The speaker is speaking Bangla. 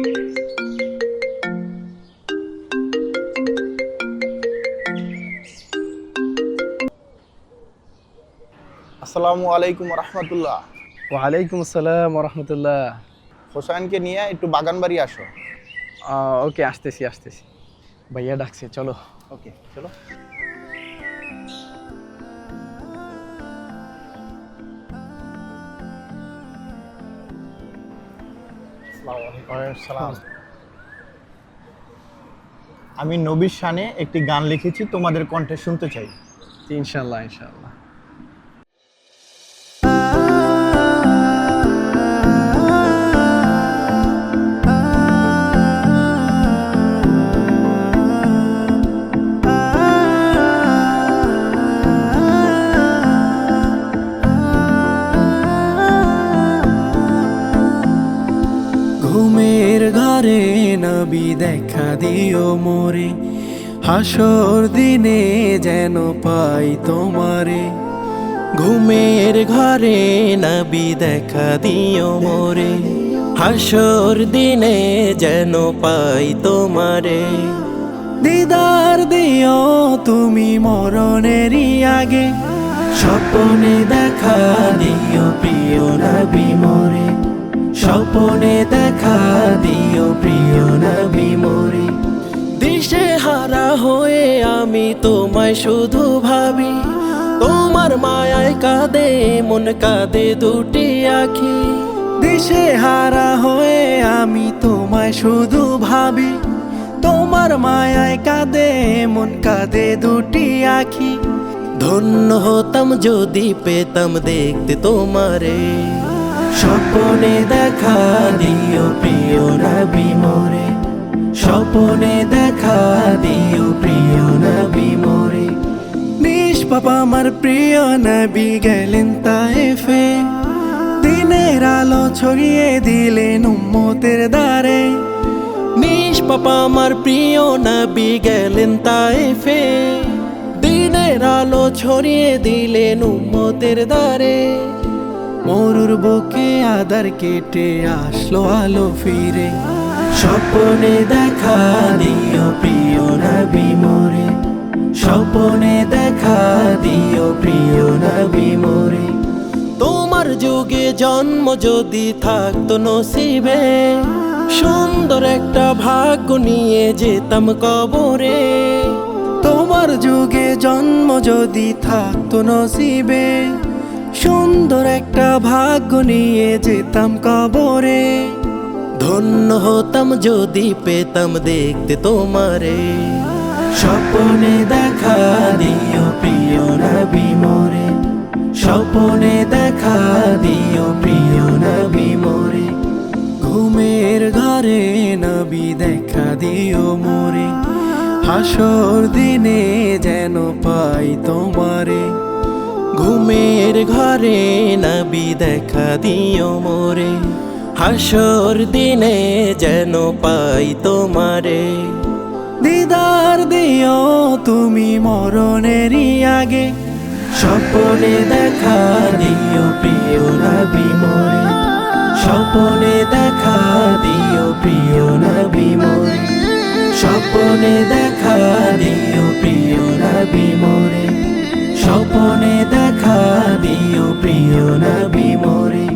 আসসালামু আলাইকুম রহমতুল্লাহ। ওয়ালাইকুম আসসালাম রহমতুল্লাহ। হোসাইনকে নিয়ে একটু বাগান বাড়ি আসো। ওকে, আসতেছি আসতেছি। ভাইয়া ডাকছে, চলো। ওকে চলো। আমি নবীর শানে একটি গান লিখেছি, তোমাদের কণ্ঠে শুনতে চাই। ইনশাল্লাহ ইনশাল্লাহ। ঘুমের ঘরে নবী দেখা দিও মোরে, হাসর দিনে যেন পাই তোমারে। ঘুমের ঘরে নবী দেখা দিও মোরে, হাসর দিনে যেন পাই তোমারে। দিদার দিও তুমি মরণেরই আগে, স্বপ্নে দেখা দিও প্রিয় নবী মোরে। স্বপ্নে দেখা দিও প্রিয় নবী মোরে। দিশে হারা হয়ে আমি তোমায় শুধু ভাবি, তোমার মায়ায় কাঁদে মন কাঁদে দুটি আখি। দিশে হারা হয়ে আমি তোমায় শুধু ভাবি, তোমার মায়ায় কাঁদে মন কাঁদে দুটি আখি। ধন্য হতাম যদি পেতাম দেখতে তোমারে, স্বপ্নে দেখা দিও প্রিয় নবী মোরে। স্বপ্নে দেখা দিও প্রিয় নবী মোরে। নিষ্পাপ আমার প্রিয় নবী গেলেন তায়েফে, দিনের আলো ছড়িয়ে দিলেন উম্মতের দ্বারে। নিষ্পাপ আমার প্রিয় নবী গেলেন তায়েফে, দিনের আলো ছড়িয়ে দিলেন উম্মতের দ্বারে। মরুর বুকে আদার কেটে আসলো আলো ফিরে, স্বপ্নে দেখা দিও প্রিয় নবী মোরে। স্বপ্নে দেখা দিও প্রিয় নবী মোরে। তোমার যুগে জন্ম যদি থাকতো নসিবে, সুন্দর একটা ভাগ্য নিয়ে যেতাম কবরে। তোমার যুগে জন্ম যদি থাকতো নসিবে, সুন্দর একটা ভাগ্য নিয়ে যেতাম কবরে। ধন্য হতাম যদি পেতাম দেখতে তোমারে, স্বপ্নে দেখা দিও প্রিয় নবী মোরে। স্বপ্নে দেখা দিও প্রিয় নবী মোরে। ঘুমের ঘরে নবী দেখা দিও মোরে, হাসর দিনে যেন পাই তোমারে। ঘুমের ঘরে নবী দেখা দিও মোরে, হাসর দিনে যেন পাই তোমারে। দিদার দিও তুমি মরণেরই আগে, স্বপ্নে দেখা দিও প্রিয় নবী মোরে। স্বপ্নে দেখা দিও প্রিয় নবী মোরে। স্বপ্নে দেখা দিও প্রিয় নবী মোরে। স্বপ্নে দেখা দিও প্রিয় নবী মোরে।